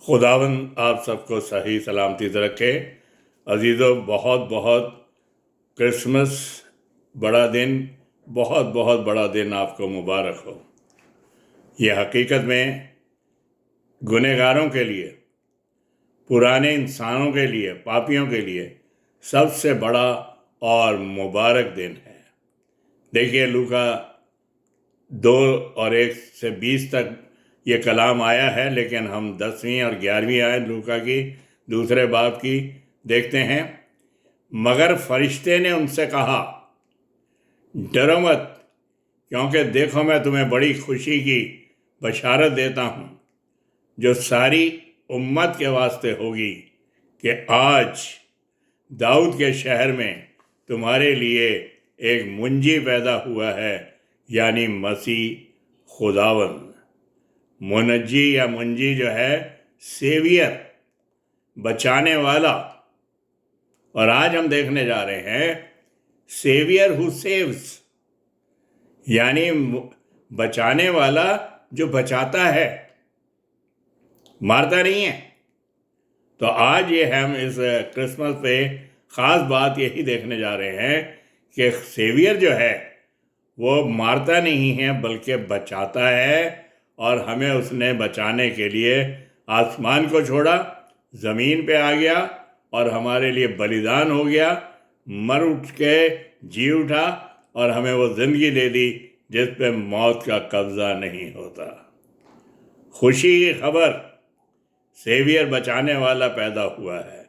खुदावंद आप सबको सही सलामती से रखे। अजीज़ों, बहुत बहुत क्रिसमस बड़ा दिन, बहुत बहुत बड़ा दिन आपको मुबारक हो। ये हकीकत में गुनहगारों के लिए, पुराने इंसानों के लिए, पापियों के लिए सबसे बड़ा और मुबारक दिन है। देखिए, लूका 2:1 से 20 तक ये कलाम आया है, लेकिन हम 10वीं और 11वीं आयत लूका की दूसरे बाब की देखते हैं। मगर फरिश्ते ने उनसे कहा, डरो मत, क्योंकि देखो मैं तुम्हें बड़ी खुशी की बशारत देता हूँ, जो सारी उम्मत के वास्ते होगी, कि आज दाऊद के शहर में तुम्हारे लिए एक मुंजी पैदा हुआ है, यानी मसीह खुदावंद। मुनज्जी या मुंजी जो है, सेवियर, बचाने वाला। और आज हम देखने जा रहे हैं सेवियर हु सेव्स, यानी बचाने वाला जो बचाता है, मारता नहीं है। तो आज ये हम इस क्रिसमस पे ख़ास बात यही देखने जा रहे हैं कि सेवियर जो है वो मारता नहीं है बल्कि बचाता है। और हमें उसने बचाने के लिए आसमान को छोड़ा, ज़मीन पे आ गया और हमारे लिए बलिदान हो गया, मर उठ के जी उठा और हमें वो ज़िंदगी दे दी जिस पे मौत का कब्ज़ा नहीं होता। खुशी की खबर, सेवियर बचाने वाला पैदा हुआ है,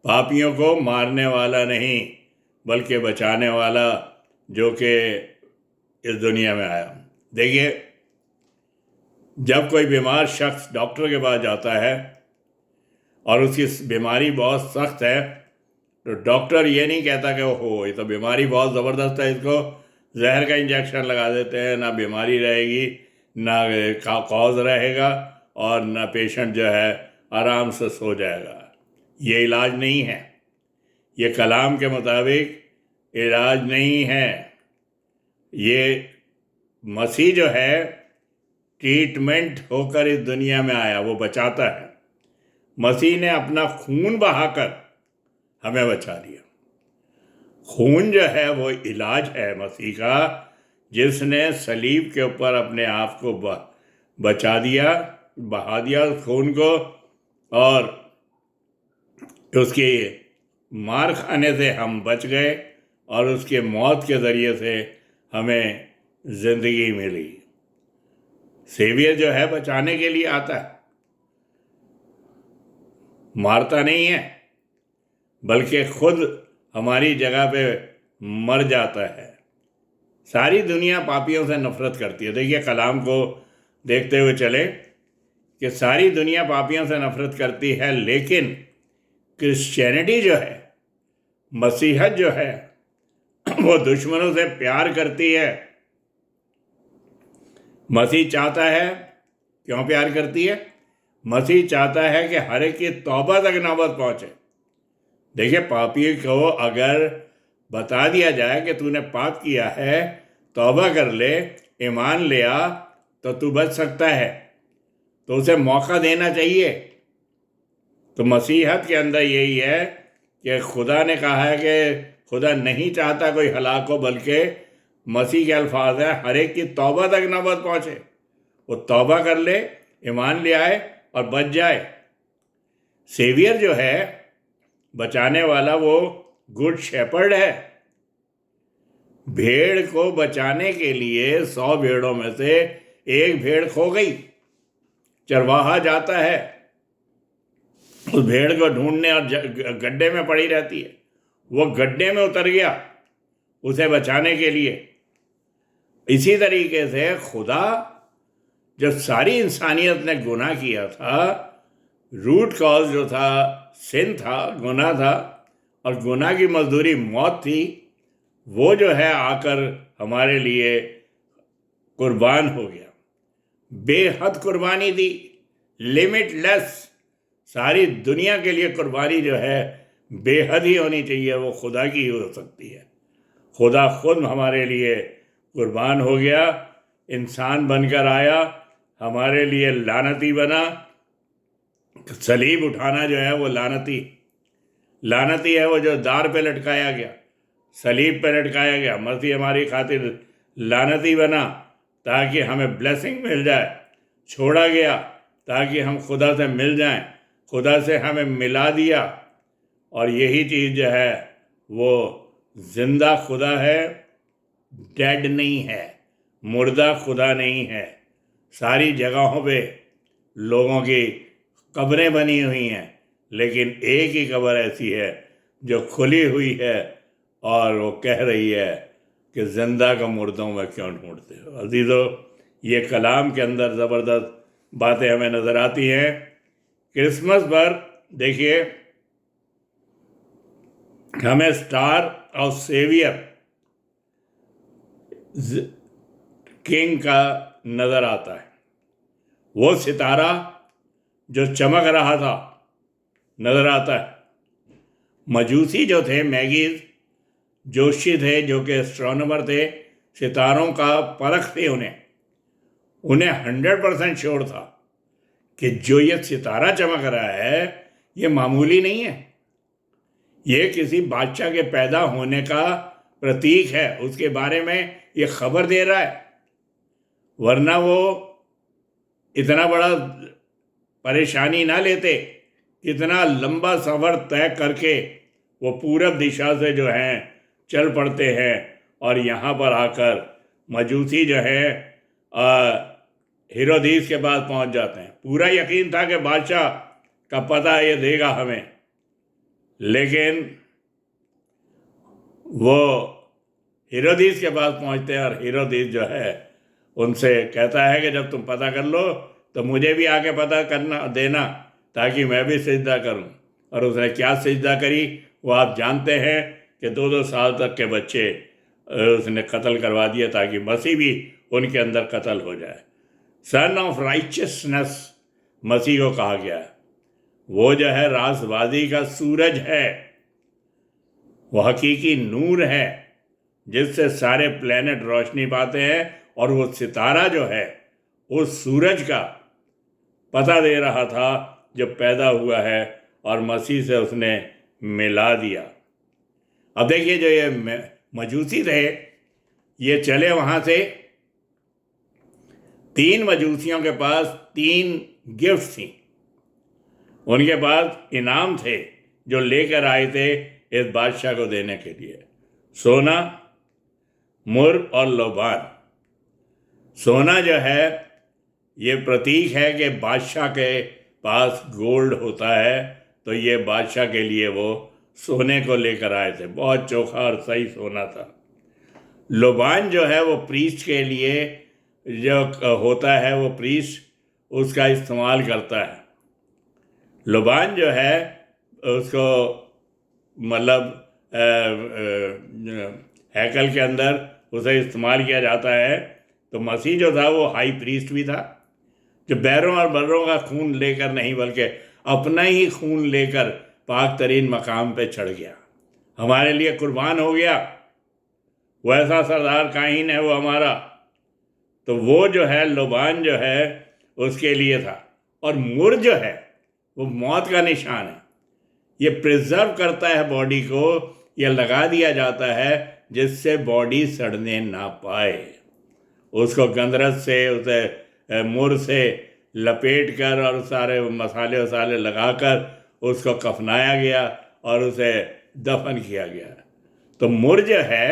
पापियों को मारने वाला नहीं बल्कि बचाने वाला, जो कि इस दुनिया में आया। देखिए, जब कोई बीमार शख्स डॉक्टर के पास जाता है और उसकी बीमारी बहुत सख्त है, तो डॉक्टर ये नहीं कहता कि ओहो ये तो बीमारी बहुत ज़बरदस्त है, इसको जहर का इंजेक्शन लगा देते हैं, ना बीमारी रहेगी, ना कॉज रहेगा और ना पेशेंट जो है आराम से सो जाएगा। ये इलाज नहीं है, ये कलाम के मुताबिक इलाज नहीं है। ये मसीह जो है ट्रीटमेंट होकर इस दुनिया में आया, वो बचाता है। मसीह ने अपना खून बहाकर हमें बचा लिया। खून जो है वो इलाज है मसीह का, जिसने सलीब के ऊपर अपने आप को बचा दिया, बहा दिया उस खून को, और उसके मार खाने से हम बच गए और उसके मौत के ज़रिए से हमें ज़िंदगी मिली। सेवियर जो है बचाने के लिए आता है, मारता नहीं है बल्कि खुद हमारी जगह पे मर जाता है। सारी दुनिया पापियों से नफरत करती है। देखिए, कलाम को देखते हुए चले कि सारी दुनिया पापियों से नफरत करती है, लेकिन क्रिश्चियनिटी जो है, मसीहत जो है, वो दुश्मनों से प्यार करती है। मसीह चाहता है, क्यों प्यार करती है? मसीह चाहता है कि हर एक की तौबा तक नौबत पहुँचे। देखिए, पापी को अगर बता दिया जाए कि तूने पाप किया है, तौबा कर ले, ईमान ले आ, तो तू बच सकता है, तो उसे मौका देना चाहिए। तो मसीहत के अंदर यही है कि खुदा ने कहा है कि खुदा नहीं चाहता कोई हलाक हो, बल्कि मसीह के अल्फाज है, हर एक की तौबा तक नौबत पहुँचे। वो तौबा कर ले, ईमान ले आए और बच जाए। सेवियर जो है बचाने वाला, वो गुड शेपर्ड है। भेड़ को बचाने के लिए 100 भेड़ों में से एक भेड़ खो गई। चरवाहा जाता है उस भेड़ को ढूंढने और गड्ढे में पड़ी रहती है। वो गड्ढे में उतर गया उसे बचाने के लिए। इसी तरीके से खुदा, जब सारी इंसानियत ने गुनाह किया था, रूट कॉज जो था सिन था, गुनाह था, और गुनाह की मजदूरी मौत थी, वो जो है आकर हमारे लिए कुर्बान हो गया। बेहद कुर्बानी दी, लिमिटलेस। सारी दुनिया के लिए कुर्बानी जो है बेहद ही होनी चाहिए, वो खुदा की ही हो सकती है। खुदा खुद हमारे लिए कुर्बान हो गया, इंसान बनकर आया, हमारे लिए लानती बना, सलीब उठाना जो है वो लानती लानती है, वो जो दार पे लटकाया गया, सलीब पे लटकाया गया। मसीह हमारी खातिर लानती बना ताकि हमें ब्लेसिंग मिल जाए, छोड़ा गया ताकि हम खुदा से मिल जाएं, खुदा से हमें मिला दिया। और यही चीज़ जो है वो जिंदा खुदा है, डेड नहीं है, मुर्दा खुदा नहीं है। सारी जगहों पे लोगों की कब्रें बनी हुई हैं, लेकिन एक ही कब्र ऐसी है जो खुली हुई है और वो कह रही है कि जिंदा का मुर्दों में क्यों ढूंढते हो। अजीज़ो, ये कलाम के अंदर ज़बरदस्त बातें हमें नज़र आती हैं। क्रिसमस पर देखिए हमें स्टार ऑफ सेवियर किंग का नज़र आता है। वो सितारा जो चमक रहा था नज़र आता है। मजूसी जो थे, मैगीज जोशी थे, जो कि एस्ट्रोनॉमर थे, सितारों का परख थे, उन्हें 100% श्योर था कि जो ये सितारा चमक रहा है ये मामूली नहीं है, ये किसी बादशाह के पैदा होने का प्रतीक है, उसके बारे में ये खबर दे रहा है। वरना वो इतना बड़ा परेशानी ना लेते, इतना लंबा सफ़र तय करके वो पूरब दिशा से जो हैं चल पड़ते हैं और यहाँ पर आकर मजूसी जो है हेरोदीस के पास पहुँच जाते हैं। पूरा यकीन था कि बादशाह का पता ये देगा हमें, लेकिन वो हेरोदीस के पास पहुँचते हैं और हेरोदीस जो है उनसे कहता है कि जब तुम पता कर लो तो मुझे भी आके पता करना देना ताकि मैं भी सिजदा करूं। और उसने क्या सिजदा करी वो आप जानते हैं कि 2-2 साल तक के बच्चे उसने कत्ल करवा दिए ताकि मसीह भी उनके अंदर कत्ल हो जाए। सन ऑफ राइचियसनेस मसीह को कहा गया है। वो जो है रासबाजी का सूरज है, वो हकीकी नूर है जिससे सारे प्लेनेट रोशनी पाते हैं। और वो सितारा जो है उस सूरज का पता दे रहा था जो पैदा हुआ है और मसीह से उसने मिला दिया। अब देखिए जो ये मजूसी थे ये चले वहाँ से, 3 मजूसियों के पास 3 गिफ्ट थी, उनके पास इनाम थे जो लेकर आए थे इस बादशाह को देने के लिए। सोना, मुर और लोबान। सोना जो है ये प्रतीक है कि बादशाह के पास गोल्ड होता है, तो ये बादशाह के लिए वो सोने को लेकर आए थे, बहुत चोखा और सही सोना था। लोबान जो है वो प्रीस्ट के लिए जो होता है, वो प्रीस्ट उसका इस्तेमाल करता है। लोबान जो है उसको मतलब हैकल के अंदर उसे इस्तेमाल किया जाता है। तो मसीह जो था वो हाई प्रीस्ट भी था, जो बैरों और बर्रों का खून लेकर नहीं बल्कि अपना ही खून लेकर पाक तरीन मकाम पे चढ़ गया, हमारे लिए कुर्बान हो गया। वैसा सरदार काहीन है वो हमारा। तो वो जो है लोबान जो है उसके लिए था। और मुर जो है वो मौत का निशान है, ये प्रिजर्व करता है बॉडी को, ये लगा दिया जाता है जिससे बॉडी सड़ने ना पाए। उसको गंदरस से उसे मुर से लपेट कर और सारे मसाले वसाले लगाकर उसको कफनाया गया और उसे दफन किया गया। तो मुर जो है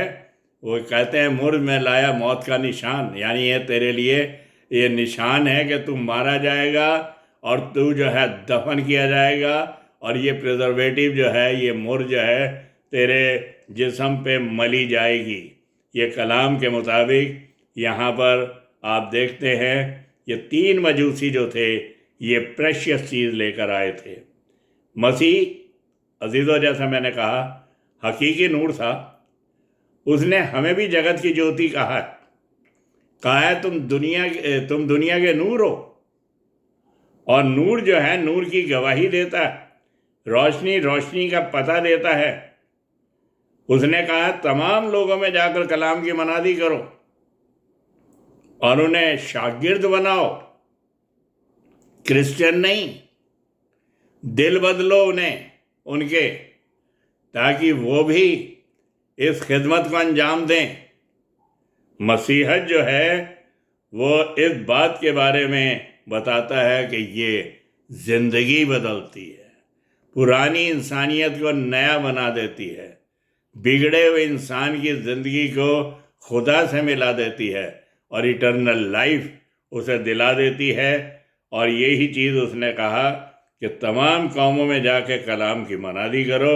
वो कहते हैं मुर में लाया मौत का निशान, यानी ये तेरे लिए ये निशान है कि तू मारा जाएगा और तू जो है दफन किया जाएगा। और ये प्रिजर्वेटिव जो है, ये मुर जो है तेरे जिस्म पे मली जाएगी। ये कलाम के मुताबिक यहाँ पर आप देखते हैं ये 3 मजूसी जो थे ये प्रेशियस चीज़ लेकर आए थे। मसीह अजीज़ों जैसा मैंने कहा हकीकी नूर था, उसने हमें भी जगत की ज्योति कहा है तुम दुनिया के नूर हो। और नूर जो है नूर की गवाही देता है, रोशनी रोशनी का पता देता है। उसने कहा तमाम लोगों में जाकर कलाम की मनादी करो और उन्हें शागिर्द बनाओ, क्रिश्चियन नहीं, दिल बदलो उन्हें उनके, ताकि वो भी इस खिदमत को अंजाम दें। मसीहत जो है वो इस बात के बारे में बताता है कि ये जिंदगी बदलती है, पुरानी इंसानियत को नया बना देती है, बिगड़े हुए इंसान की जिंदगी को खुदा से मिला देती है और इटर्नल लाइफ उसे दिला देती है। और यही चीज़ उसने कहा कि तमाम कौमों में जाके कलाम की मनादी करो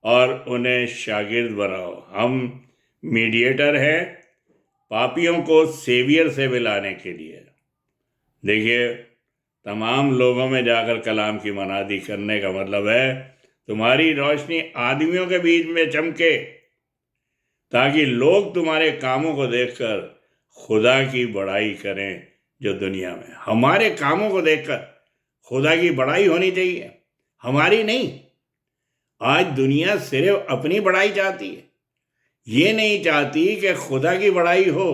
और उन्हें शागिर्द बनाओ। हम मीडिएटर हैं पापियों को सेवियर से मिलाने के लिए। देखिए, तमाम लोगों में जाकर कलाम की मनादी करने का मतलब है तुम्हारी रोशनी आदमियों के बीच में चमके, ताकि लोग तुम्हारे कामों को देखकर खुदा की बड़ाई करें। जो दुनिया में हमारे कामों को देखकर खुदा की बड़ाई होनी चाहिए, हमारी नहीं। आज दुनिया सिर्फ अपनी बड़ाई चाहती है, ये नहीं चाहती कि खुदा की बड़ाई हो।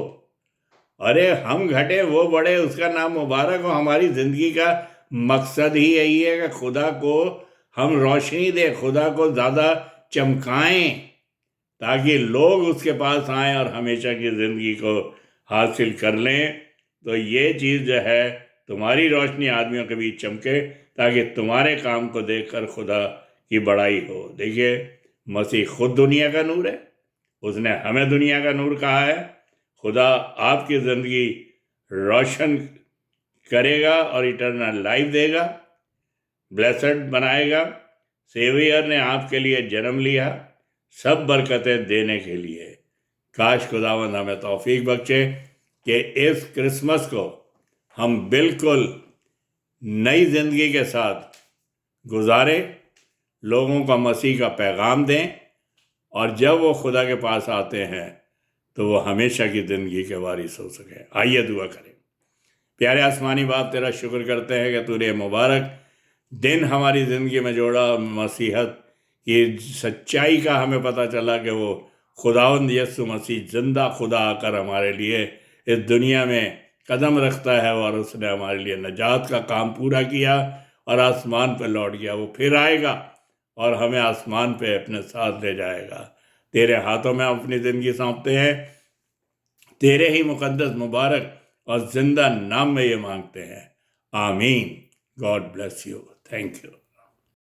अरे हम घटे वो बड़े, उसका नाम मुबारक हो। हमारी ज़िंदगी का मकसद ही यही है कि खुदा को हम रोशनी दें, खुदा को ज़्यादा चमकाएं, ताकि लोग उसके पास आएं और हमेशा की ज़िंदगी को हासिल कर लें। तो ये चीज़ जो है, तुम्हारी रोशनी आदमियों के बीच चमके, ताकि तुम्हारे काम को देखकर खुदा की बड़ाई हो। देखिए, मसीह खुद दुनिया का नूर है, उसने हमें दुनिया का नूर कहा है। खुदा आपकी ज़िंदगी रोशन करेगा और इटर्नल लाइफ देगा, ब्लेसड बनाएगा। सेवियर ने आपके लिए जन्म लिया सब बरकतें देने के लिए। काश खुदावंद हमें तौफीक बख्शे कि इस क्रिसमस को हम बिल्कुल नई ज़िंदगी के साथ गुजारें, लोगों का मसीह का पैगाम दें, और जब वो खुदा के पास आते हैं तो वो हमेशा की ज़िंदगी के वारिस हो सके। आइए दुआ करें। प्यारे आसमानी बाप, तेरा शुक्र करते हैं कि तूने मुबारक दिन हमारी ज़िंदगी में जोड़ा। मसीहत की सच्चाई का हमें पता चला कि वो खुदावंद यीशु मसीह जिंदा खुदा आकर हमारे लिए इस दुनिया में कदम रखता है, और उसने हमारे लिए नजात का काम पूरा किया और आसमान पर लौट गया। वो फिर आएगा और हमें आसमान पे अपने साथ ले जाएगा। तेरे हाथों में हम अपनी ज़िंदगी सौंपते हैं, तेरे ही मुकद्दस मुबारक और जिंदा नाम में ये मांगते हैं, आमीन। God bless you. Thank you.